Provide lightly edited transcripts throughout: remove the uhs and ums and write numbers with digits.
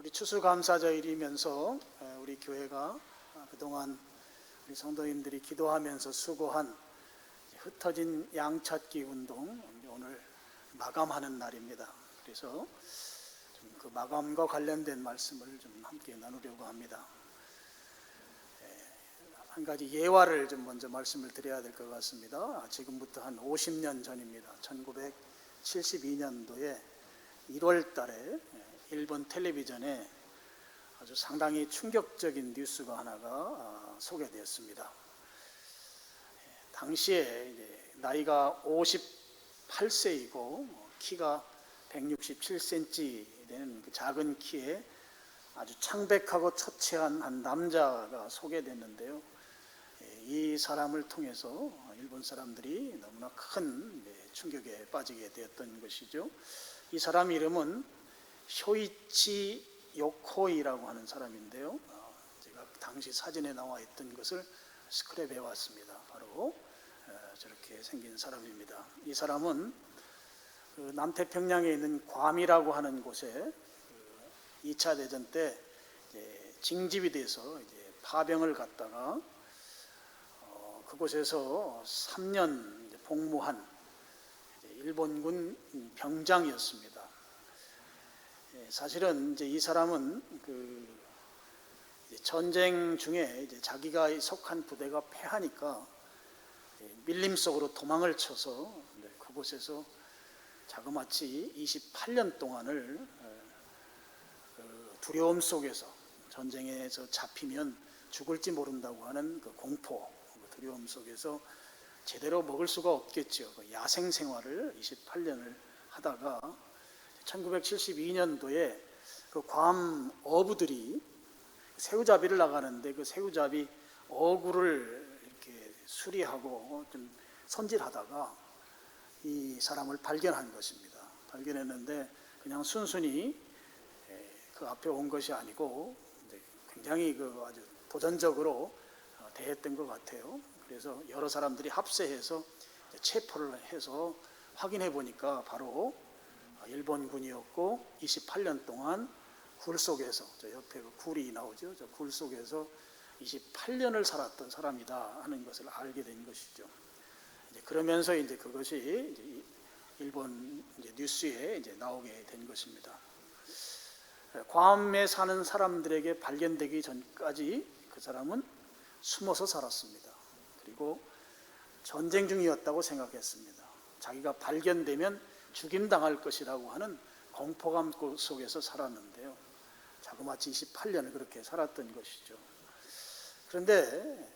우리 추수감사절이면서 우리 교회가 그동안 우리 성도님들이 기도하면서 수고한 흩어진 양찾기 운동 오늘 마감하는 날입니다. 그래서 그 마감과 관련된 말씀을 좀 함께 나누려고 합니다. 한 가지 예화를 좀 먼저 말씀을 드려야 될 것 같습니다. 지금부터 한 50년 전입니다. 1972년도에 1월 달에 일본 텔레비전에 아주 상당히 충격적인 뉴스가 하나가 소개되었습니다. 당시에 이제 나이가 58세이고 키가 167cm 되는 그 작은 키에 아주 창백하고 초췌한 한 남자가 소개됐는데요. 이 사람을 통해서 일본 사람들이 너무나 큰 충격에 빠지게 되었던 것이죠. 이 사람 이름은 쇼이치 요코이라고 하는 사람인데요. 제가 당시 사진에 나와 있던 것을 스크랩해 왔습니다. 바로 저렇게 생긴 사람입니다. 이 사람은 남태평양에 있는 괌이라고 하는 곳에 2차 대전 때 징집이 돼서 파병을 갔다가 그곳에서 3년 복무한 일본군 병장이었습니다. 사실은 이 사람은 전쟁 중에 자기가 속한 부대가 패하니까 밀림 속으로 도망을 쳐서 그곳에서 자그마치 28년 동안을 두려움 속에서 전쟁에서 잡히면 죽을지 모른다고 하는 그 공포, 두려움 속에서 제대로 먹을 수가 없겠죠. 야생 생활을 28년을 하다가 1972년도에 그 괌 어부들이 새우잡이를 나가는데 그 새우잡이 어구를 이렇게 수리하고 좀 손질하다가 이 사람을 발견한 것입니다. 발견했는데 그냥 순순히 그 앞에 온 것이 아니고 굉장히 아주 도전적으로 대했던 것 같아요. 그래서 여러 사람들이 합세해서 체포를 해서 확인해 보니까 바로 일본군이었고 28년 동안 굴 속에서 저 옆에 그 굴이 나오죠. 저 굴 속에서 28년을 살았던 사람이다 하는 것을 알게 된 것이죠. 그러면서 그것이 일본 뉴스에 나오게 된 것입니다. 괌에 사는 사람들에게 발견되기 전까지 그 사람은 숨어서 살았습니다. 그리고 전쟁 중이었다고 생각했습니다. 자기가 발견되면 죽임당할 것이라고 하는 공포감 속에서 살았는데요. 자그마치 28년을 그렇게 살았던 것이죠. 그런데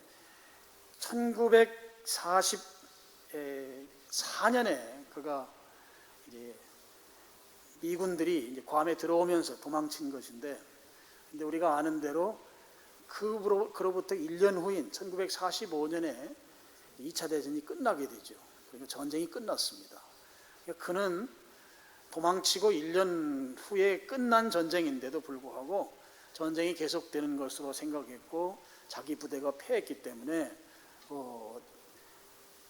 1944년에 그가 미군들이 괌에 들어오면서 도망친 것인데, 근데 우리가 아는 대로 그로부터 1년 후인 1945년에 2차 대전이 끝나게 되죠. 그리고 전쟁이 끝났습니다. 그는 도망치고 1년 후에 끝난 전쟁인데도 불구하고 전쟁이 계속되는 것으로 생각했고 자기 부대가 패했기 때문에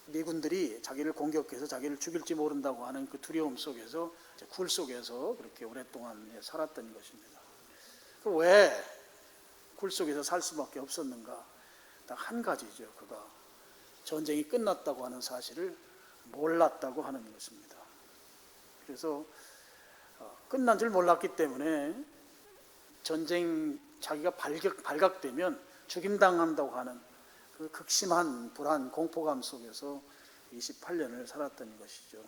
미군들이 자기를 공격해서 자기를 죽일지 모른다고 하는 그 두려움 속에서 굴 속에서 그렇게 오랫동안 살았던 것입니다. 왜 굴 속에서 살 수밖에 없었는가? 딱 한 가지죠. 그가 전쟁이 끝났다고 하는 사실을 몰랐다고 하는 것입니다. 그래서 끝난 줄 몰랐기 때문에 전쟁 자기가 발각되면 죽임당한다고 하는 그 극심한 불안, 공포감 속에서 28년을 살았던 것이죠.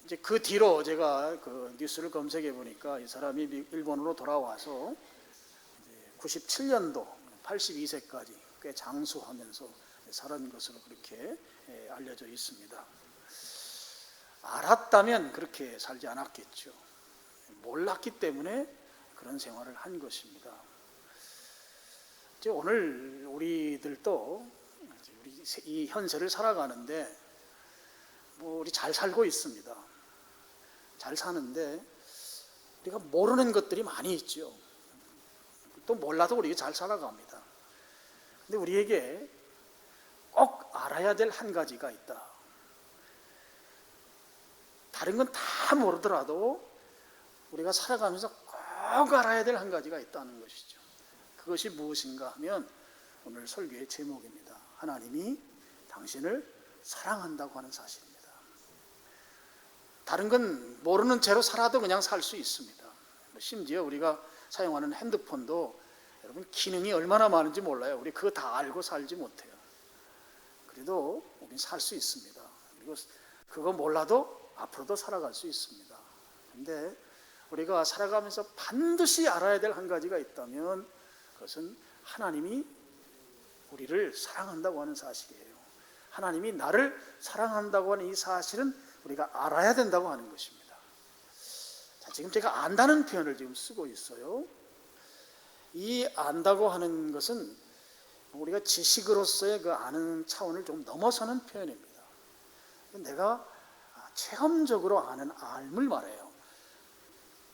이제 그 뒤로 제가 그 뉴스를 검색해 보니까 이 사람이 일본으로 돌아와서 97년도 82세까지 꽤 장수하면서 살은 것으로 그렇게 알려져 있습니다. 알았다면 그렇게 살지 않았겠죠. 몰랐기 때문에 그런 생활을 한 것입니다. 오늘 우리들도 이 현세를 살아가는데 우리 잘 살고 있습니다. 잘 사는데 우리가 모르는 것들이 많이 있죠. 또 몰라도 우리가 잘 살아갑니다. 근데 우리에게 꼭 알아야 될 한 가지가 있다. 다른 건 다 모르더라도 우리가 살아가면서 꼭 알아야 될 한 가지가 있다는 것이죠. 그것이 무엇인가 하면 오늘 설교의 제목입니다. 하나님이 당신을 사랑한다고 하는 사실입니다. 다른 건 모르는 채로 살아도 그냥 살 수 있습니다. 심지어 우리가 사용하는 핸드폰도 여러분 기능이 얼마나 많은지 몰라요. 우리 그거 다 알고 살지 못해요. 그래도 우린 살 수 있습니다. 그리고 그거 몰라도 앞으로도 살아갈 수 있습니다. 그런데 우리가 살아가면서 반드시 알아야 될 한 가지가 있다면 그것은 하나님이 우리를 사랑한다고 하는 사실이에요. 하나님이 나를 사랑한다고 하는 이 사실은 우리가 알아야 된다고 하는 것입니다. 자, 지금 제가 안다는 표현을 지금 쓰고 있어요. 이 안다고 하는 것은 우리가 지식으로서의 그 아는 차원을 좀 넘어서는 표현입니다. 내가 체험적으로 아는 알을 말해요.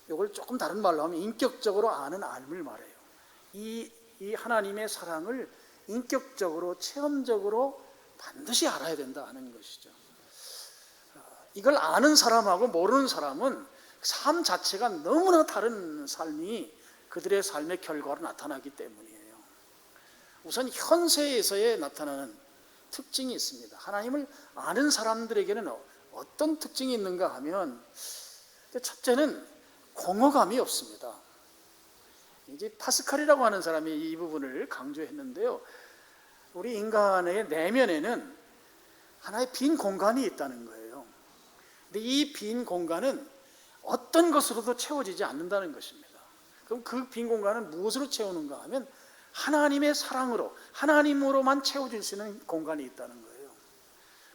이걸 조금 다른 말로 하면 인격적으로 아는 알을 말해요. 이 하나님의 사랑을 인격적으로 체험적으로 반드시 알아야 된다 하는 것이죠. 이걸 아는 사람하고 모르는 사람은 삶 자체가 너무나 다른 삶이 그들의 삶의 결과로 나타나기 때문이에요. 우선 현세에서의 나타나는 특징이 있습니다. 하나님을 아는 사람들에게는 어떤 특징이 있는가 하면 첫째는 공허감이 없습니다. 이제 파스칼이라고 하는 사람이 이 부분을 강조했는데요. 우리 인간의 내면에는 하나의 빈 공간이 있다는 거예요. 근데 이 빈 공간은 어떤 것으로도 채워지지 않는다는 것입니다. 그럼 그 빈 공간은 무엇으로 채우는가 하면 하나님의 사랑으로, 하나님으로만 채워질 수 있는 공간이 있다는 거예요.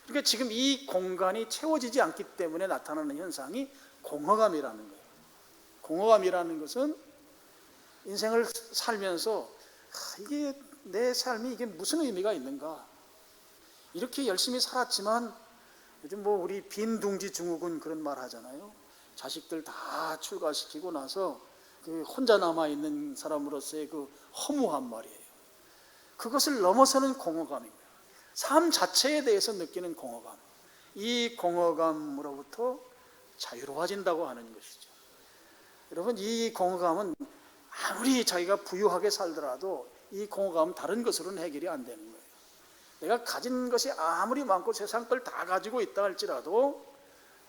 그러니까 지금 이 공간이 채워지지 않기 때문에 나타나는 현상이 공허감이라는 거예요. 공허감이라는 것은 인생을 살면서 이게 내 삶이 이게 무슨 의미가 있는가? 이렇게 열심히 살았지만 요즘 우리 빈둥지 증후군 그런 말 하잖아요. 자식들 다 출가시키고 나서 그 혼자 남아있는 사람으로서의 그 허무한 말이에요. 그것을 넘어서는 공허감이고요. 삶 자체에 대해서 느끼는 공허감. 이 공허감으로부터 자유로워진다고 하는 것이죠. 여러분, 이 공허감은 아무리 자기가 부유하게 살더라도 이 공허감은 다른 것으로는 해결이 안 되는 거예요. 내가 가진 것이 아무리 많고 세상 걸 다 가지고 있다 할지라도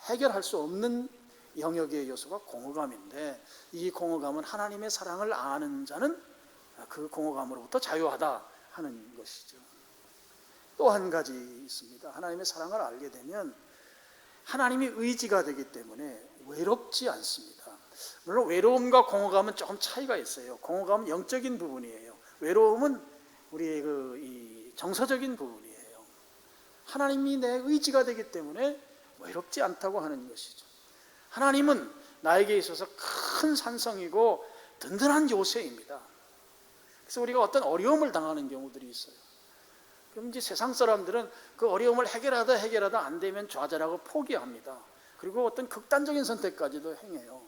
해결할 수 없는 영역의 요소가 공허감인데, 이 공허감은 하나님의 사랑을 아는 자는 그 공허감으로부터 자유하다 하는 것이죠. 또 한 가지 있습니다. 하나님의 사랑을 알게 되면 하나님이 의지가 되기 때문에 외롭지 않습니다. 물론 외로움과 공허감은 조금 차이가 있어요. 공허감은 영적인 부분이에요. 외로움은 우리의 이 정서적인 부분이에요. 하나님이 내 의지가 되기 때문에 외롭지 않다고 하는 것이죠. 하나님은 나에게 있어서 큰 산성이고 든든한 요새입니다. 그래서 우리가 어떤 어려움을 당하는 경우들이 있어요. 그럼 이제 세상 사람들은 그 어려움을 해결하다 안 되면 좌절하고 포기합니다. 그리고 어떤 극단적인 선택까지도 행해요.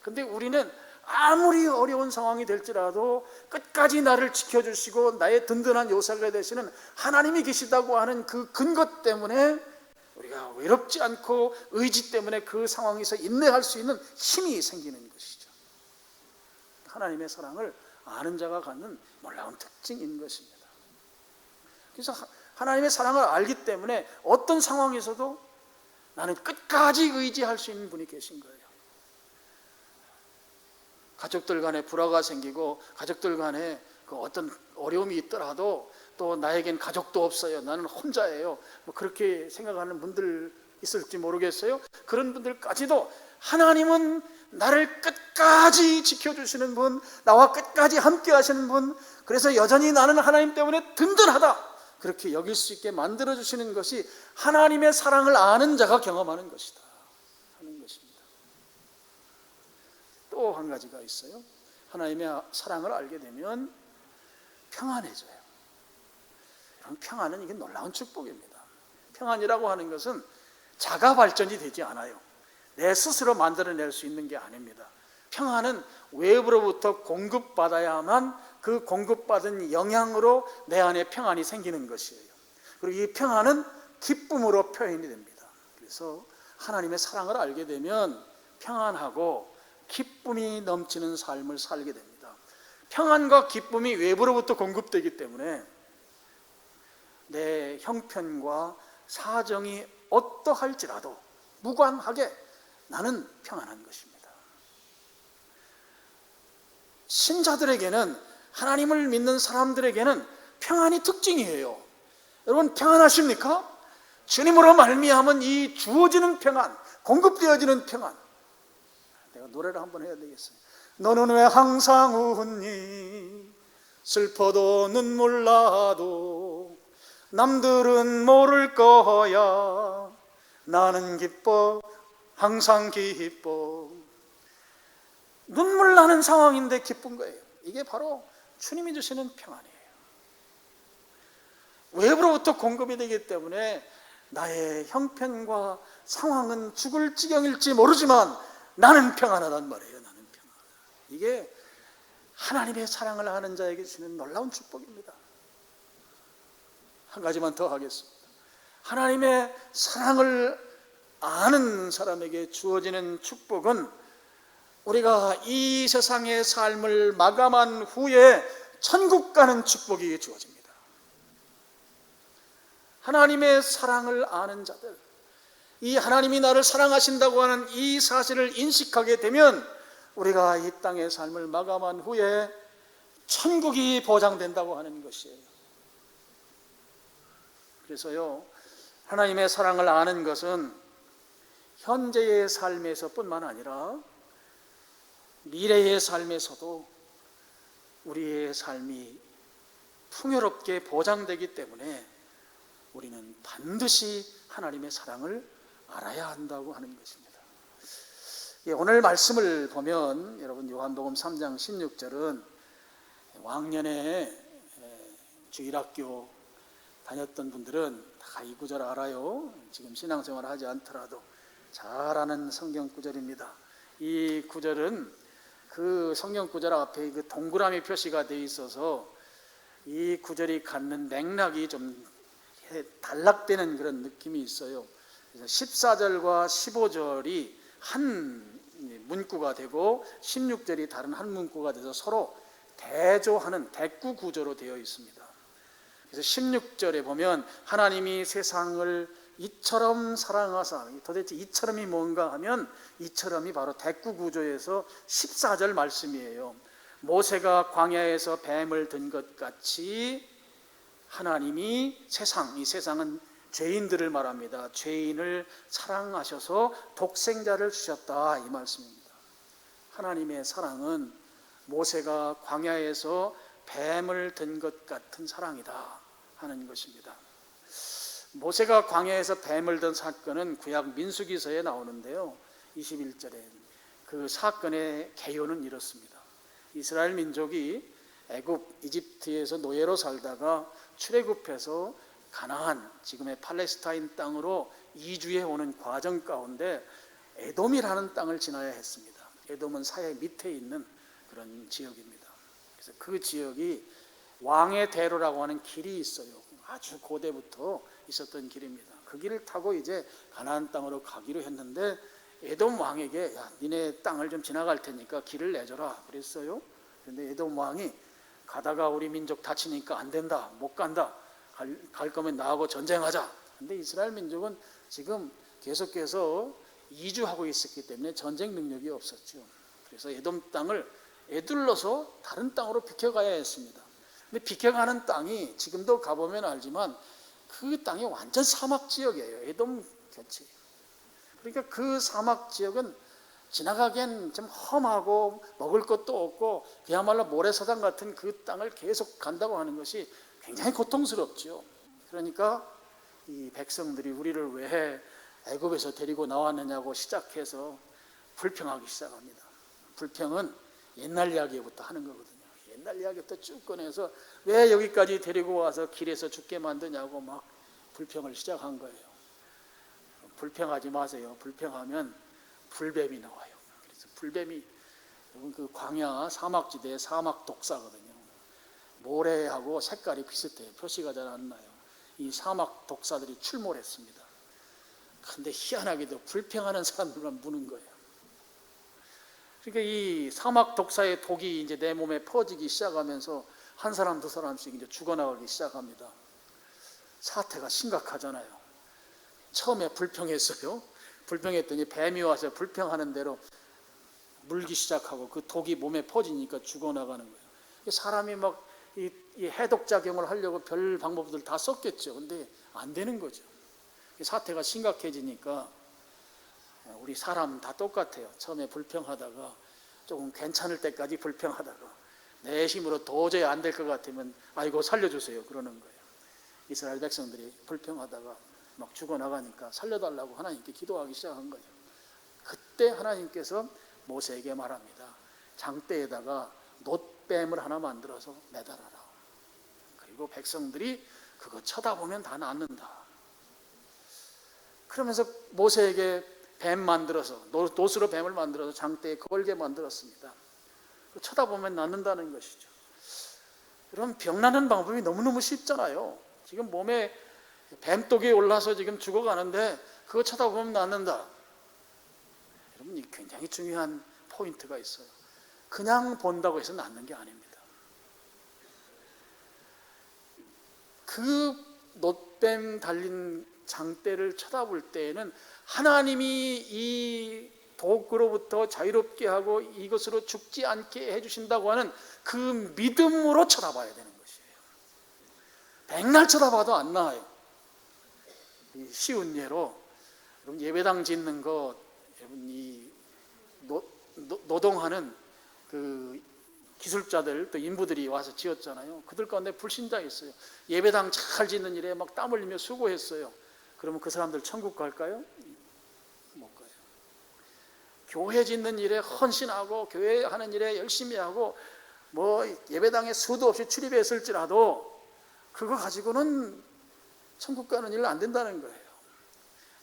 근데 우리는 아무리 어려운 상황이 될지라도 끝까지 나를 지켜주시고 나의 든든한 요새가 되시는 하나님이 계시다고 하는 그 근거 때문에 우리가 외롭지 않고 의지 때문에 그 상황에서 인내할 수 있는 힘이 생기는 것이죠. 하나님의 사랑을 아는 자가 갖는 놀라운 특징인 것입니다. 그래서 하나님의 사랑을 알기 때문에 어떤 상황에서도 나는 끝까지 의지할 수 있는 분이 계신 거예요. 가족들 간에 불화가 생기고 가족들 간에 그 어떤 어려움이 있더라도 또 나에겐 가족도 없어요. 나는 혼자예요. 그렇게 생각하는 분들 있을지 모르겠어요. 그런 분들까지도 하나님은 나를 끝까지 지켜주시는 분, 나와 끝까지 함께 하시는 분, 그래서 여전히 나는 하나님 때문에 든든하다, 그렇게 여길 수 있게 만들어주시는 것이 하나님의 사랑을 아는 자가 경험하는 것이다 하는 것입니다. 또 한 가지가 있어요. 하나님의 사랑을 알게 되면 평안해져요. 여러분, 평안은 이게 놀라운 축복입니다. 평안이라고 하는 것은 자가 발전이 되지 않아요. 내 스스로 만들어낼 수 있는 게 아닙니다. 평안은 외부로부터 공급받아야만 그 공급받은 영향으로 내 안에 평안이 생기는 것이에요. 그리고 이 평안은 기쁨으로 표현이 됩니다. 그래서 하나님의 사랑을 알게 되면 평안하고 기쁨이 넘치는 삶을 살게 됩니다. 평안과 기쁨이 외부로부터 공급되기 때문에 내 형편과 사정이 어떠할지라도 무관하게 나는 평안한 것입니다. 신자들에게는, 하나님을 믿는 사람들에게는 평안이 특징이에요. 여러분 평안하십니까? 주님으로 말미암은 이 주어지는 평안, 공급되어지는 평안. 내가 노래를 한번 해야 되겠어요. 너는 왜 항상 웃니? 슬퍼도 눈물 나도 남들은 모를 거야. 나는 기뻐, 항상 기뻐. 눈물 나는 상황인데 기쁜 거예요. 이게 바로 주님이 주시는 평안이에요. 외부로부터 공급이 되기 때문에 나의 형편과 상황은 죽을 지경일지 모르지만 나는 평안하단 말이에요. 나는 평안하다. 이게 하나님의 사랑을 아는 자에게 주는 놀라운 축복입니다. 한 가지만 더 하겠습니다. 하나님의 사랑을 아는 사람에게 주어지는 축복은 우리가 이 세상의 삶을 마감한 후에 천국 가는 축복이 주어집니다. 하나님의 사랑을 아는 자들, 이 하나님이 나를 사랑하신다고 하는 이 사실을 인식하게 되면 우리가 이 땅의 삶을 마감한 후에 천국이 보장된다고 하는 것이에요. 그래서요, 하나님의 사랑을 아는 것은 현재의 삶에서 뿐만 아니라 미래의 삶에서도 우리의 삶이 풍요롭게 보장되기 때문에 우리는 반드시 하나님의 사랑을 알아야 한다고 하는 것입니다. 오늘 말씀을 보면 여러분 요한복음 3장 16절은 왕년에 주일학교 다녔던 분들은 다 이 구절 알아요. 지금 신앙생활 하지 않더라도 잘 아는 성경 구절입니다. 이 구절은 그 성경 구절 앞에 그 동그라미 표시가 되어 있어서 이 구절이 갖는 맥락이 좀 단락되는 그런 느낌이 있어요. 그래서 14절과 15절이 한 문구가 되고 16절이 다른 한 문구가 돼서 서로 대조하는 대꾸 구조로 되어 있습니다. 그래서 16절에 보면 하나님이 세상을 이처럼 사랑하사, 도대체 이처럼이 뭔가 하면 이처럼이 바로 대꾸 구조에서 14절 말씀이에요. 모세가 광야에서 뱀을 든 것 같이 하나님이 세상, 이 세상은 죄인들을 말합니다. 죄인을 사랑하셔서 독생자를 주셨다, 이 말씀입니다. 하나님의 사랑은 모세가 광야에서 뱀을 든 것 같은 사랑이다 하는 것입니다. 모세가 광야에서 뱀을 든 사건은 구약 민수기서에 나오는데요, 21절에 그 사건의 개요는 이렇습니다. 이스라엘 민족이 이집트에서 노예로 살다가 출애굽해서 가나안, 지금의 팔레스타인 땅으로 이주해 오는 과정 가운데 에돔이라는 땅을 지나야 했습니다. 에돔은 사해 밑에 있는 그런 지역입니다. 그래서 그 지역이 왕의 대로라고 하는 길이 있어요. 아주 고대부터 있었던 길입니다. 그 길을 타고 이제 가나안 땅으로 가기로 했는데 에돔 왕에게 야, 니네 땅을 좀 지나갈 테니까 길을 내줘라 그랬어요. 그런데 에돔 왕이 가다가 우리 민족 다치니까 안 된다, 못 간다, 갈 거면 나하고 전쟁하자. 그런데 이스라엘 민족은 지금 계속해서 이주하고 있었기 때문에 전쟁 능력이 없었죠. 그래서 에돔 땅을 에둘러서 다른 땅으로 비켜가야 했습니다. 근데 비켜가는 땅이 지금도 가보면 알지만 그 땅이 완전 사막 지역이에요. 에돔 곁이. 그러니까 그 사막 지역은 지나가기엔 좀 험하고 먹을 것도 없고 그야말로 모래사장 같은 그 땅을 계속 간다고 하는 것이 굉장히 고통스럽죠. 그러니까 이 백성들이 우리를 왜 애굽에서 데리고 나왔느냐고 시작해서 불평하기 시작합니다. 불평은 옛날 이야기부터 하는 거거든요. 옛날 이야기부터 쭉 꺼내서 왜 여기까지 데리고 와서 길에서 죽게 만드냐고 막 불평을 시작한 거예요. 불평하지 마세요. 불평하면 불뱀이 나와요. 그래서 불뱀이 그 광야 사막지대의 사막 독사거든요. 모래하고 색깔이 비슷해요. 표시가 잘 안 나요. 이 사막 독사들이 출몰했습니다. 그런데 희한하게도 불평하는 사람들만 무는 거예요. 그러니까 이 사막 독사의 독이 이제 내 몸에 퍼지기 시작하면서 한 사람 두 사람씩 이제 죽어나가기 시작합니다. 사태가 심각하잖아요. 처음에 불평했어요. 불평했더니 뱀이 와서 불평하는 대로 물기 시작하고 그 독이 몸에 퍼지니까 죽어나가는 거예요. 사람이 막 이 해독작용을 하려고 별 방법들 다 썼겠죠. 근데 안 되는 거죠. 사태가 심각해지니까 우리 사람 다 똑같아요. 처음에 불평하다가 조금 괜찮을 때까지 불평하다가 내 힘으로 도저히 안 될 것 같으면 아이고 살려주세요 그러는 거예요. 이스라엘 백성들이 불평하다가 막 죽어나가니까 살려달라고 하나님께 기도하기 시작한 거예요. 그때 하나님께서 모세에게 말합니다. 장대에다가 놋뱀을 하나 만들어서 매달아라. 그리고 백성들이 그거 쳐다보면 다 낫는다. 그러면서 모세에게 뱀 만들어서 놋으로 뱀을 만들어서 장대에 걸게 만들었습니다. 쳐다보면 낫는다는 것이죠. 그럼 병 나는 방법이 너무너무 쉽잖아요. 지금 몸에 뱀독이 올라서 지금 죽어가는데 그거 쳐다보면 낫는다. 여러분, 이 굉장히 중요한 포인트가 있어요. 그냥 본다고 해서 낫는 게 아닙니다. 그 놋뱀 달린 장대를 쳐다볼 때에는 하나님이 이 독으로부터 자유롭게 하고 이것으로 죽지 않게 해주신다고 하는 그 믿음으로 쳐다봐야 되는 것이에요. 백날 쳐다봐도 안 나아요. 쉬운 예로 여러분 예배당 짓는 거, 여러분 이 노동하는 그 기술자들 또 인부들이 와서 지었잖아요. 그들 가운데 불신자 있어요. 예배당 잘 짓는 일에 막 땀 흘리며 수고했어요. 그러면 그 사람들 천국 갈까요? 못 가요. 교회 짓는 일에 헌신하고 교회 하는 일에 열심히 하고 뭐 예배당에 수도 없이 출입했을지라도 그거 가지고는 천국 가는 일 안 된다는 거예요.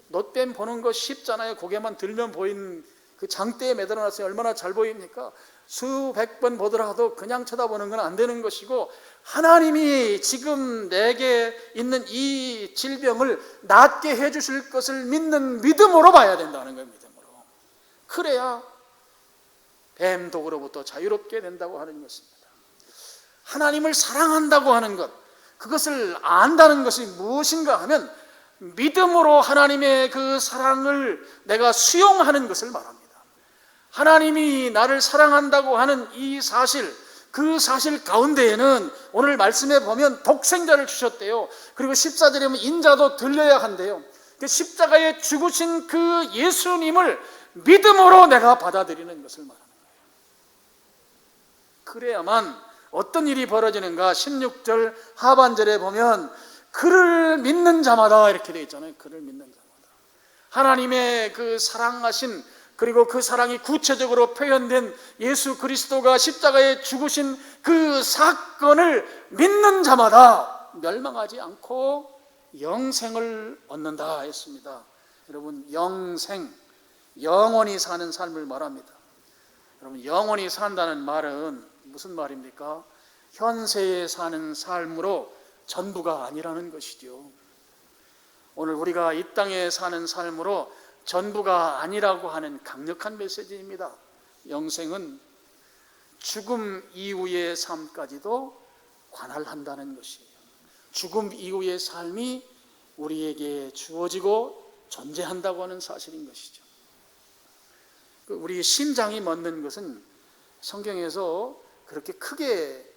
놋뱀 보는 거 쉽잖아요. 고개만 들면 보이는 그 장대에 매달아놨으니 얼마나 잘 보입니까? 수백 번 보더라도 그냥 쳐다보는 건 안 되는 것이고, 하나님이 지금 내게 있는 이 질병을 낫게 해주실 것을 믿는 믿음으로 봐야 된다는 거예요. 믿음으로. 그래야 뱀 독으로부터 자유롭게 된다고 하는 것입니다. 하나님을 사랑한다고 하는 것, 그것을 안다는 것이 무엇인가 하면 믿음으로 하나님의 그 사랑을 내가 수용하는 것을 말합니다. 하나님이 나를 사랑한다고 하는 이 사실, 그 사실 가운데에는 오늘 말씀에 보면 독생자를 주셨대요. 그리고 14절에 보면 인자도 들려야 한대요. 그 십자가에 죽으신 그 예수님을 믿음으로 내가 받아들이는 것을 말하는 거예요. 그래야만 어떤 일이 벌어지는가? 16절 하반절에 보면 그를 믿는 자마다 이렇게 되어 있잖아요. 그를 믿는 자마다. 하나님의 그 사랑하신, 그리고 그 사랑이 구체적으로 표현된 예수 그리스도가 십자가에 죽으신 그 사건을 믿는 자마다 멸망하지 않고 영생을 얻는다 했습니다. 여러분, 영생, 영원히 사는 삶을 말합니다. 여러분, 영원히 산다는 말은 무슨 말입니까? 현세에 사는 삶으로 전부가 아니라는 것이죠. 오늘 우리가 이 땅에 사는 삶으로 전부가 아니라고 하는 강력한 메시지입니다. 영생은 죽음 이후의 삶까지도 관할한다는 것이에요. 죽음 이후의 삶이 우리에게 주어지고 존재한다고 하는 사실인 것이죠. 우리 심장이 멎는 것은 성경에서 그렇게 크게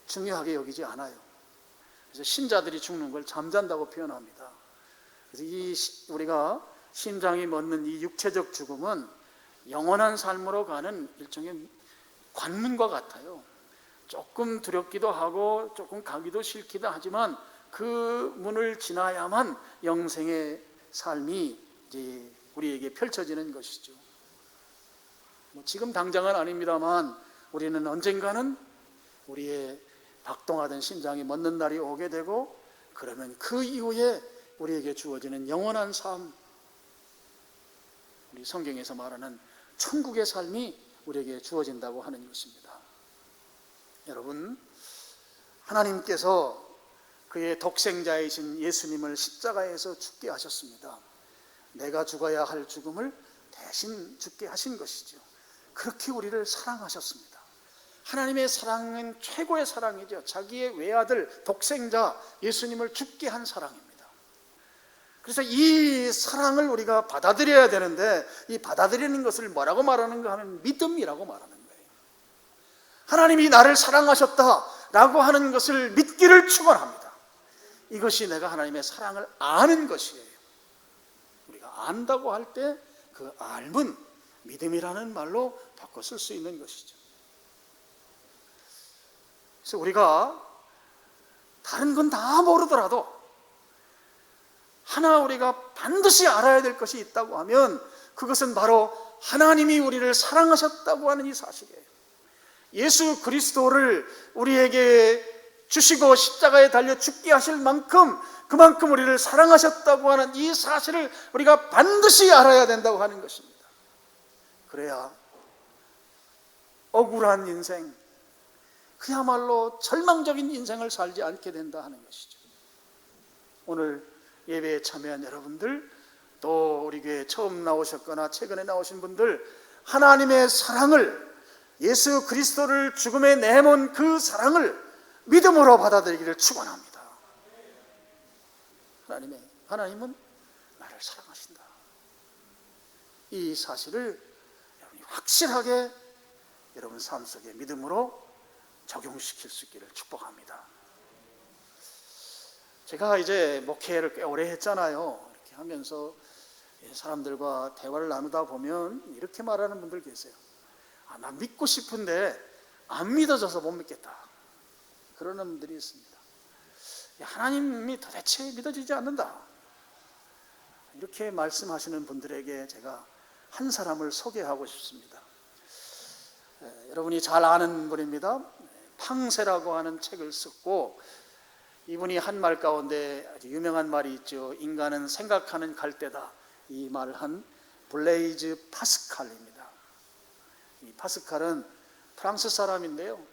중요하게 여기지 않아요. 그래서 신자들이 죽는 걸 잠잔다고 표현합니다. 그래서 우리가 심장이 멎는 이 육체적 죽음은 영원한 삶으로 가는 일종의 관문과 같아요. 조금 두렵기도 하고 조금 가기도 싫기도 하지만 그 문을 지나야만 영생의 삶이 이제 우리에게 펼쳐지는 것이죠. 지금 당장은 아닙니다만 우리는 언젠가는 우리의 박동하던 심장이 멎는 날이 오게 되고, 그러면 그 이후에 우리에게 주어지는 영원한 삶, 우리 성경에서 말하는 천국의 삶이 우리에게 주어진다고 하는 것입니다. 여러분, 하나님께서 그의 독생자이신 예수님을 십자가에서 죽게 하셨습니다. 내가 죽어야 할 죽음을 대신 죽게 하신 것이죠. 그렇게 우리를 사랑하셨습니다. 하나님의 사랑은 최고의 사랑이죠. 자기의 외아들 독생자 예수님을 죽게 한 사랑입니다. 그래서 이 사랑을 우리가 받아들여야 되는데, 이 받아들이는 것을 뭐라고 말하는가 하면 믿음이라고 말하는 거예요. 하나님이 나를 사랑하셨다라고 하는 것을 믿기를 축원합니다. 이것이 내가 하나님의 사랑을 아는 것이에요. 우리가 안다고 할 때 그 알문, 믿음이라는 말로 바꿔 쓸 수 있는 것이죠. 그래서 우리가 다른 건 다 모르더라도 하나 우리가 반드시 알아야 될 것이 있다고 하면, 그것은 바로 하나님이 우리를 사랑하셨다고 하는 이 사실이에요. 예수 그리스도를 우리에게 주시고 십자가에 달려 죽게 하실 만큼, 그만큼 우리를 사랑하셨다고 하는 이 사실을 우리가 반드시 알아야 된다고 하는 것입니다. 그래야 억울한 인생, 그야말로 절망적인 인생을 살지 않게 된다 하는 것이죠. 오늘 예배에 참여한 여러분들, 또 우리 교회에 처음 나오셨거나 최근에 나오신 분들, 하나님의 사랑을, 예수 그리스도를 죽음에 내몬 그 사랑을 믿음으로 받아들이기를 축원합니다. 하나님은 나를 사랑하신다. 이 사실을 여러분이 확실하게 여러분 삶 속에 믿음으로 적용시킬 수 있기를 축복합니다. 제가 이제 목회를 꽤 오래 했잖아요. 이렇게 하면서 사람들과 대화를 나누다 보면 이렇게 말하는 분들 계세요. 나 믿고 싶은데 안 믿어져서 못 믿겠다. 그러는 분들이 있습니다. 하나님이 도대체 믿어지지 않는다. 이렇게 말씀하시는 분들에게 제가 한 사람을 소개하고 싶습니다. 여러분이 잘 아는 분입니다. 팡세라고 하는 책을 썼고, 이분이 한 말 가운데 아주 유명한 말이 있죠. 인간은 생각하는 갈대다. 이 말을 한 블레이즈 파스칼입니다. 이 파스칼은 프랑스 사람인데요,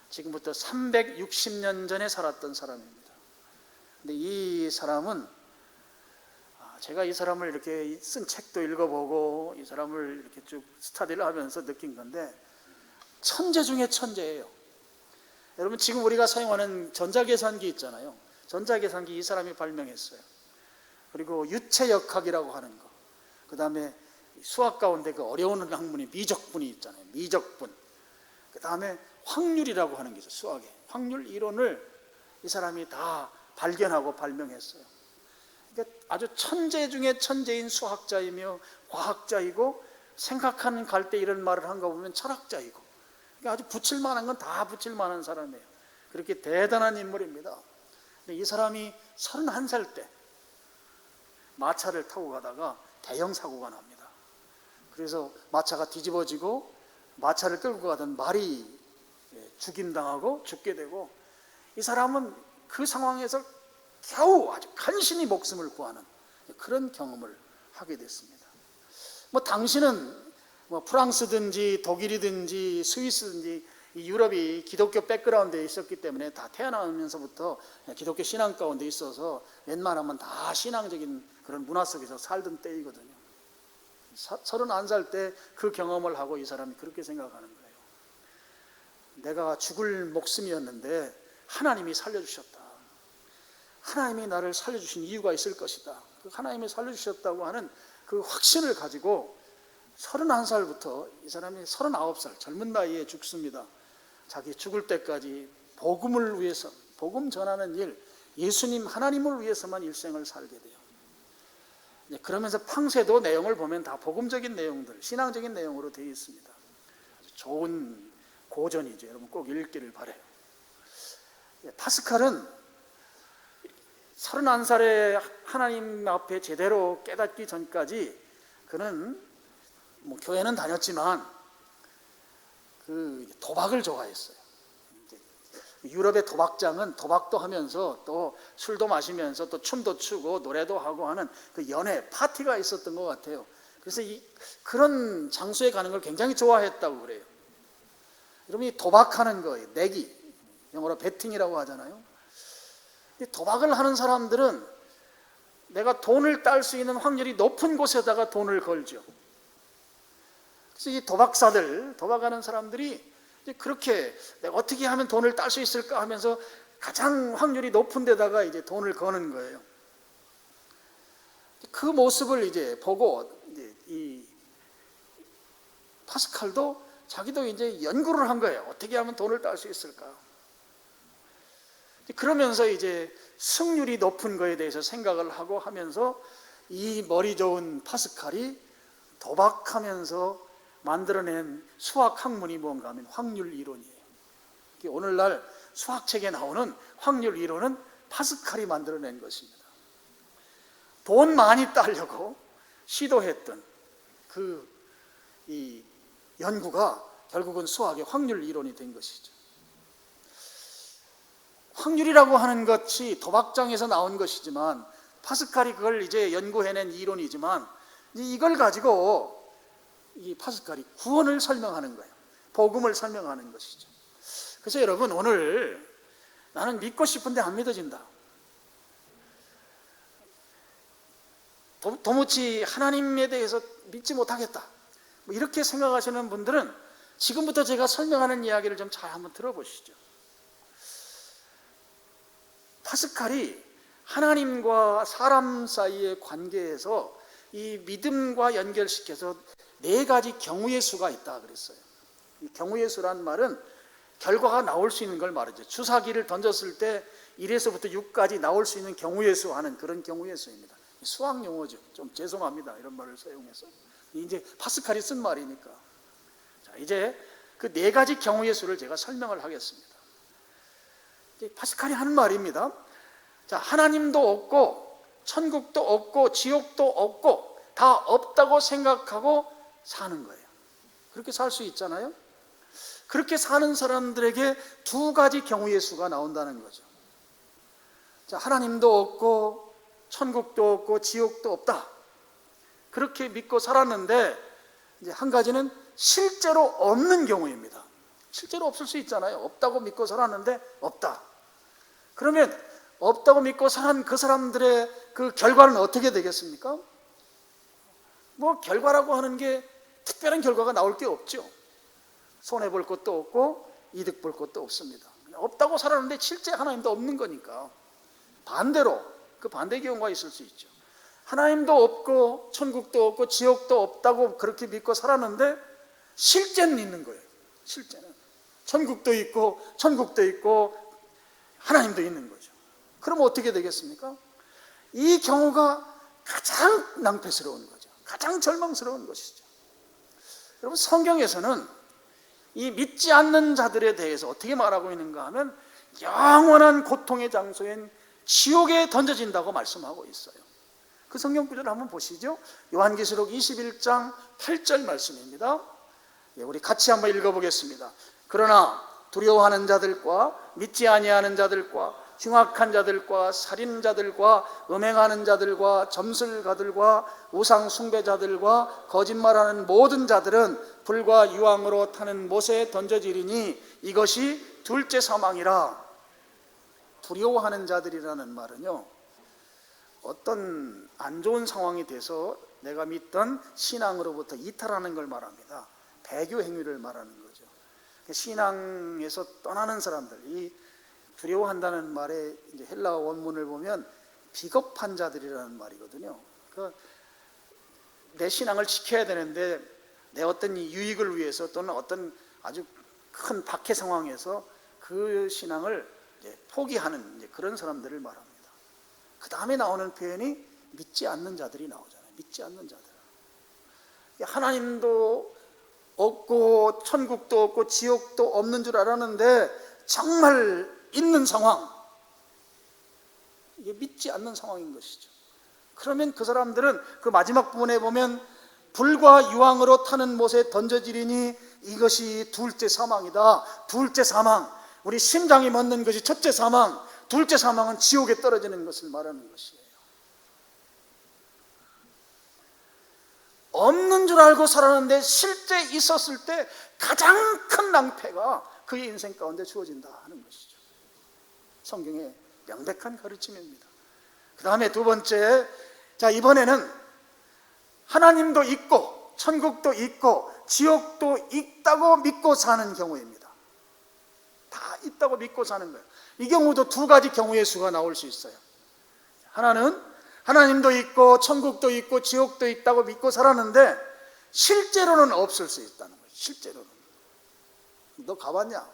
지금부터 360년 전에 살았던 사람입니다. 근데 이 사람은, 제가 이 사람을 이렇게 쓴 책도 읽어보고 이 사람을 이렇게 쭉 스터디를 하면서 느낀 건데, 천재 중에 천재예요. 여러분, 지금 우리가 사용하는 전자계산기 있잖아요. 전자계산기 이 사람이 발명했어요. 그리고 유체역학이라고 하는 거, 그 다음에 수학 가운데 그 어려운 학문이 미적분이 있잖아요. 미적분. 그 다음에 확률이라고 하는 게 있어요. 수학에 확률 이론을 이 사람이 다 발견하고 발명했어요. 그러니까 아주 천재 중에 천재인 수학자이며 과학자이고, 생각하는 갈대 이런 말을 한 거 보면 철학자이고, 그러니까 아주 붙일 만한 건 다 붙일 만한 사람이에요. 그렇게 대단한 인물입니다. 근데 이 사람이 31살 때 마차를 타고 가다가 대형 사고가 납니다. 그래서 마차가 뒤집어지고 마차를 끌고 가던 말이 죽임당하고 죽게 되고, 이 사람은 그 상황에서 겨우 아주 간신히 목숨을 구하는 그런 경험을 하게 됐습니다. 당신은 프랑스든지 독일이든지 스위스든지 이 유럽이 기독교 백그라운드에 있었기 때문에 다 태어나면서부터 기독교 신앙 가운데 있어서 웬만하면 다 신앙적인 그런 문화 속에서 살던 때이거든요. 31살 때 그 경험을 하고 이 사람이 그렇게 생각하는 거예요. 내가 죽을 목숨이었는데 하나님이 살려주셨다. 하나님이 나를 살려주신 이유가 있을 것이다. 그 하나님이 살려주셨다고 하는 그 확신을 가지고 31살부터 이 사람이 39살 젊은 나이에 죽습니다. 자기 죽을 때까지 복음을 위해서, 복음 전하는 일, 예수님 하나님을 위해서만 일생을 살게 돼요. 그러면서 팡세도 내용을 보면 다 복음적인 내용들, 신앙적인 내용으로 되어 있습니다. 아주 좋은 고전이죠. 여러분 꼭 읽기를 바라요. 파스칼은 31살에 하나님 앞에 제대로 깨닫기 전까지 그는 교회는 다녔지만 그 도박을 좋아했어요. 유럽의 도박장은 도박도 하면서 또 술도 마시면서 또 춤도 추고 노래도 하고 하는 그 연애 파티가 있었던 것 같아요. 그래서 그런 장소에 가는 걸 굉장히 좋아했다고 그래요. 여러분, 이 도박하는 거, 내기, 영어로 베팅이라고 하잖아요. 이 도박을 하는 사람들은 내가 돈을 딸 수 있는 확률이 높은 곳에다가 돈을 걸죠. 그래서 이 도박사들, 도박하는 사람들이 이제 그렇게 내가 어떻게 하면 돈을 딸 수 있을까 하면서 가장 확률이 높은 데다가 이제 돈을 거는 거예요. 그 모습을 이제 보고 이제 이 파스칼도 자기도 이제 연구를 한 거예요. 어떻게 하면 돈을 딸 수 있을까? 그러면서 이제 승률이 높은 거에 대해서 생각을 하고 하면서 이 머리 좋은 파스칼이 도박하면서 만들어낸 수학 학문이 뭔가 하면 확률 이론이에요. 오늘날 수학책에 나오는 확률 이론은 파스칼이 만들어낸 것입니다. 돈 많이 따려고 시도했던 이 연구가 결국은 수학의 확률 이론이 된 것이죠. 확률이라고 하는 것이 도박장에서 나온 것이지만 파스칼이 그걸 이제 연구해낸 이론이지만 이걸 가지고 이 파스칼이 구원을 설명하는 거예요. 복음을 설명하는 것이죠. 그래서 여러분, 오늘 나는 믿고 싶은데 안 믿어진다, 도무지 하나님에 대해서 믿지 못하겠다, 뭐 이렇게 생각하시는 분들은 지금부터 제가 설명하는 이야기를 좀 잘 한번 들어보시죠. 파스칼이 하나님과 사람 사이의 관계에서 이 믿음과 연결시켜서 4가지 경우의 수가 있다 그랬어요. 이 경우의 수란 말은 결과가 나올 수 있는 걸 말이죠. 주사기를 던졌을 때 1에서부터 6까지 나올 수 있는 경우의 수 하는 그런 경우의 수입니다. 수학 용어죠. 좀 죄송합니다, 이런 말을 사용해서. 이제 파스칼이 쓴 말이니까. 자, 이제 그 4가지 경우의 수를 제가 설명을 하겠습니다. 파스칼이 하는 말입니다. 자, 하나님도 없고 천국도 없고 지옥도 없고 다 없다고 생각하고 사는 거예요. 그렇게 살 수 있잖아요. 그렇게 사는 사람들에게 2가지 경우의 수가 나온다는 거죠. 자, 하나님도 없고 천국도 없고 지옥도 없다, 그렇게 믿고 살았는데 이제 한 가지는 실제로 없는 경우입니다. 실제로 없을 수 있잖아요. 없다고 믿고 살았는데 없다. 그러면 없다고 믿고 산 그 사람들의 그 결과는 어떻게 되겠습니까? 뭐 결과라고 하는 게 특별한 결과가 나올 게 없죠. 손해볼 것도 없고 이득 볼 것도 없습니다. 없다고 살았는데 실제 하나님도 없는 거니까. 반대로 그 반대 경우가 있을 수 있죠. 하나님도 없고 천국도 없고 지옥도 없다고 그렇게 믿고 살았는데 실제는 있는 거예요. 실제는 천국도 있고 천국도 있고 하나님도 있는 거죠. 그럼 어떻게 되겠습니까? 이 경우가 가장 낭패스러운 거죠. 가장 절망스러운 것이죠. 여러분, 성경에서는 이 믿지 않는 자들에 대해서 어떻게 말하고 있는가 하면 영원한 고통의 장소인 지옥에 던져진다고 말씀하고 있어요. 그 성경 구절을 한번 보시죠. 요한계시록 21장 8절 말씀입니다. 우리 같이 한번 읽어보겠습니다. 그러나 두려워하는 자들과 믿지 아니하는 자들과 흉악한 자들과 살인자들과 음행하는 자들과 점술가들과 우상 숭배자들과 거짓말하는 모든 자들은 불과 유황으로 타는 못에 던져지리니 이것이 둘째 사망이라. 두려워하는 자들이라는 말은요, 어떤 안 좋은 상황이 돼서 내가 믿던 신앙으로부터 이탈하는 걸 말합니다. 배교 행위를 말하는 거죠. 신앙에서 떠나는 사람들, 이 두려워한다는 말의 이제 헬라어 원문을 보면 비겁한 자들이라는 말이거든요. 내 신앙을 지켜야 되는데 내 어떤 유익을 위해서 또는 어떤 아주 큰 박해 상황에서 그 신앙을 이제 포기하는 이제 그런 사람들을 말합니다. 그 다음에 나오는 표현이 믿지 않는 자들이 나오잖아요. 믿지 않는 자들. 하나님도 없고 천국도 없고 지옥도 없는 줄 알았는데 정말 있는 상황, 이게 믿지 않는 상황인 것이죠. 그러면 그 사람들은 그 마지막 부분에 보면 불과 유황으로 타는 못에 던져지리니 이것이 둘째 사망이다. 둘째 사망, 우리 심장이 멎는 것이 첫째 사망, 둘째 사망은 지옥에 떨어지는 것을 말하는 것이에요. 없는 줄 알고 살았는데 실제 있었을 때 가장 큰 낭패가 그의 인생 가운데 주어진다 하는 것이죠. 성경의 명백한 가르침입니다. 그 다음에 두 번째, 자, 이번에는 하나님도 있고 천국도 있고 지옥도 있다고 믿고 사는 경우입니다. 다 있다고 믿고 사는 거예요. 이 경우도 두 가지 경우의 수가 나올 수 있어요. 하나는 하나님도 있고 천국도 있고 지옥도 있다고 믿고 살았는데 실제로는 없을 수 있다는 거예요. 실제로는. 너 가봤냐?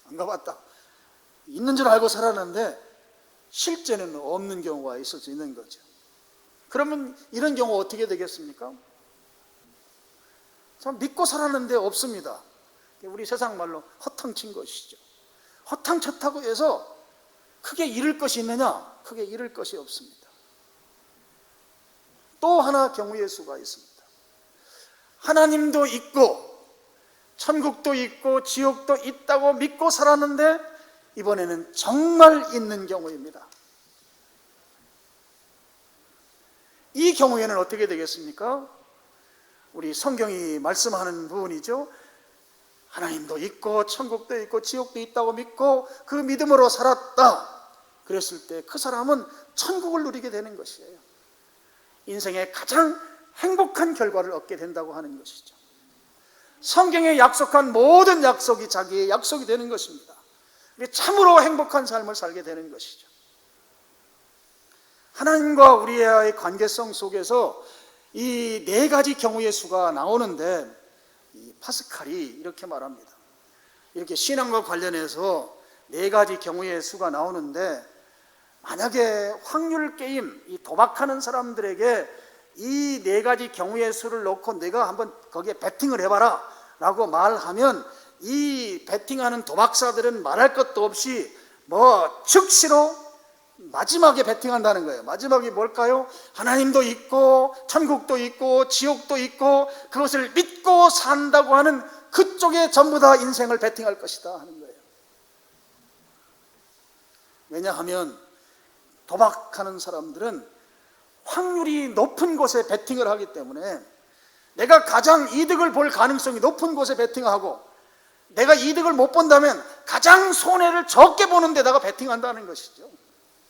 안 가봤다. 있는 줄 알고 살았는데 실제는 없는 경우가 있을 수 있는 거죠. 그러면 이런 경우 어떻게 되겠습니까? 참 믿고 살았는데 없습니다. 우리 세상 말로 허탕친 것이죠. 허탕쳤다고 해서 크게 잃을 것이 있느냐? 크게 잃을 것이 없습니다. 또 하나 경우의 수가 있습니다. 하나님도 있고 천국도 있고 지옥도 있다고 믿고 살았는데 이번에는 정말 있는 경우입니다. 이 경우에는 어떻게 되겠습니까? 우리 성경이 말씀하는 부분이죠. 하나님도 있고 천국도 있고 지옥도 있다고 믿고 그 믿음으로 살았다. 그랬을 때 그 사람은 천국을 누리게 되는 것이에요. 인생의 가장 행복한 결과를 얻게 된다고 하는 것이죠. 성경에 약속한 모든 약속이 자기의 약속이 되는 것입니다. 참으로 행복한 삶을 살게 되는 것이죠. 하나님과 우리의 관계성 속에서 이 네 가지 경우의 수가 나오는데 이 파스칼이 이렇게 말합니다. 이렇게 신앙과 관련해서 네 가지 경우의 수가 나오는데 만약에 확률 게임, 이 도박하는 사람들에게 이 네 가지 경우의 수를 놓고 내가 한번 거기에 베팅을 해봐라 라고 말하면 이 베팅하는 도박사들은 말할 것도 없이 즉시로 마지막에 베팅한다는 거예요. 마지막이 뭘까요? 하나님도 있고 천국도 있고 지옥도 있고 그것을 믿고 산다고 하는 그쪽에 전부 다 인생을 베팅할 것이다 하는 거예요. 왜냐하면 도박하는 사람들은 확률이 높은 곳에 베팅을 하기 때문에 내가 가장 이득을 볼 가능성이 높은 곳에 베팅하고 내가 이득을 못 본다면 가장 손해를 적게 보는 데다가 베팅한다는 것이죠.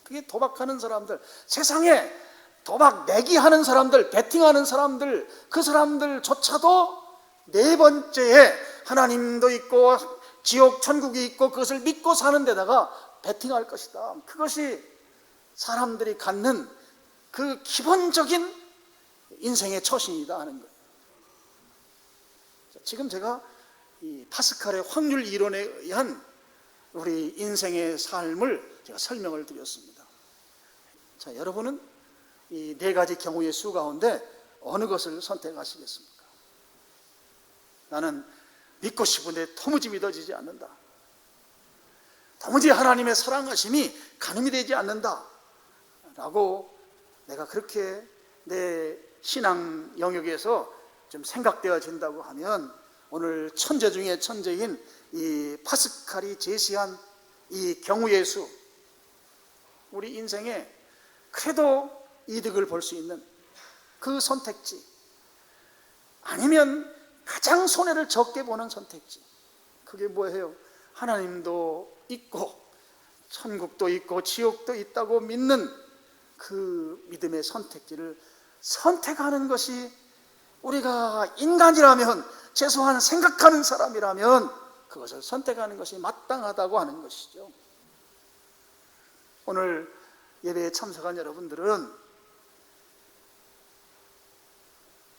그게 도박하는 사람들, 세상에 도박 내기하는 사람들, 베팅하는 사람들, 그 사람들조차도 네 번째에 하나님도 있고 지옥 천국이 있고 그것을 믿고 사는 데다가 베팅할 것이다. 그것이 사람들이 갖는 그 기본적인 인생의 처신이다 하는 거예요. 지금 제가 이 파스칼의 확률 이론에 의한 우리 인생의 삶을 제가 설명을 드렸습니다. 자, 여러분은 이 네 가지 경우의 수 가운데 어느 것을 선택하시겠습니까? 나는 믿고 싶은데 도무지 믿어지지 않는다. 도무지 하나님의 사랑하심이 가늠이 되지 않는다. 라고 내가 그렇게 내 신앙 영역에서 좀 생각되어진다고 하면 오늘 천재 중에 천재인 이 파스칼이 제시한 이 경우의 수, 우리 인생에 그래도 이득을 볼 수 있는 그 선택지, 아니면 가장 손해를 적게 보는 선택지, 그게 뭐예요? 하나님도 있고 천국도 있고 지옥도 있다고 믿는 그 믿음의 선택지를 선택하는 것이, 우리가 인간이라면, 최소한 생각하는 사람이라면 그것을 선택하는 것이 마땅하다고 하는 것이죠. 오늘 예배에 참석한 여러분들은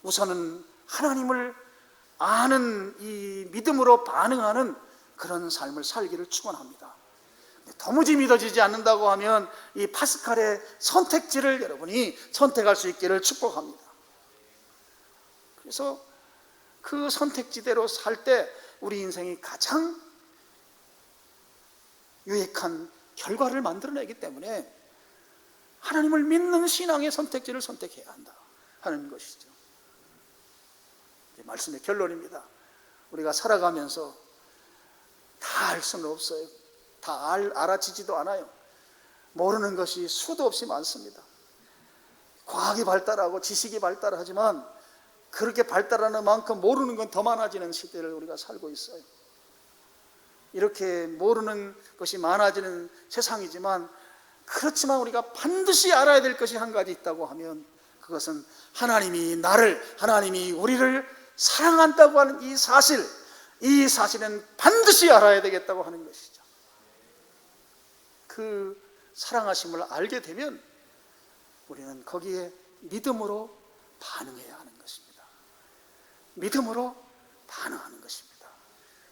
우선은 하나님을 아는 이 믿음으로 반응하는 그런 삶을 살기를 축원합니다. 도무지 믿어지지 않는다고 하면 이 파스칼의 선택지를 여러분이 선택할 수 있기를 축복합니다. 그래서 그 선택지대로 살 때 우리 인생이 가장 유익한 결과를 만들어내기 때문에 하나님을 믿는 신앙의 선택지를 선택해야 한다 하는 것이죠. 말씀의 결론입니다. 우리가 살아가면서 다 알 수는 없어요. 다 알아지지도 않아요. 모르는 것이 수도 없이 많습니다. 과학이 발달하고 지식이 발달하지만 그렇게 발달하는 만큼 모르는 건 더 많아지는 시대를 우리가 살고 있어요. 이렇게 모르는 것이 많아지는 세상이지만, 그렇지만 우리가 반드시 알아야 될 것이 한 가지 있다고 하면 그것은 하나님이 우리를 사랑한다고 하는 이 사실은 반드시 알아야 되겠다고 하는 것이죠. 그 사랑하심을 알게 되면 우리는 거기에 믿음으로 반응해야 하는 것입니다. 믿음으로 반응하는 것입니다.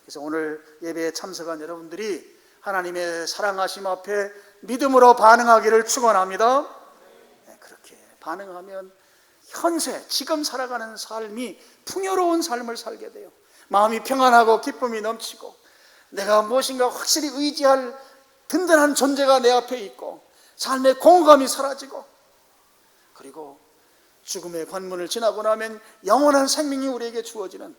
그래서 오늘 예배에 참석한 여러분들이 하나님의 사랑하심 앞에 믿음으로 반응하기를 축원합니다. 그렇게 반응하면 현세 지금 살아가는 삶이 풍요로운 삶을 살게 돼요. 마음이 평안하고 기쁨이 넘치고 내가 무엇인가 확실히 의지할 든든한 존재가 내 앞에 있고 삶의 공허감이 사라지고, 그리고 죽음의 관문을 지나고 나면 영원한 생명이 우리에게 주어지는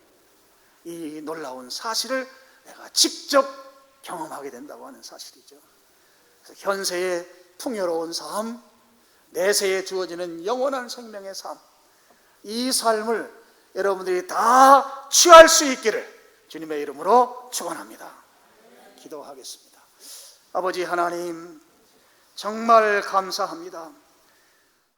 이 놀라운 사실을 내가 직접 경험하게 된다고 하는 사실이죠. 그래서 현세의 풍요로운 삶, 내세에 주어지는 영원한 생명의 삶, 이 삶을 여러분들이 다 취할 수 있기를 주님의 이름으로 축원합니다. 기도하겠습니다. 아버지 하나님, 정말 감사합니다.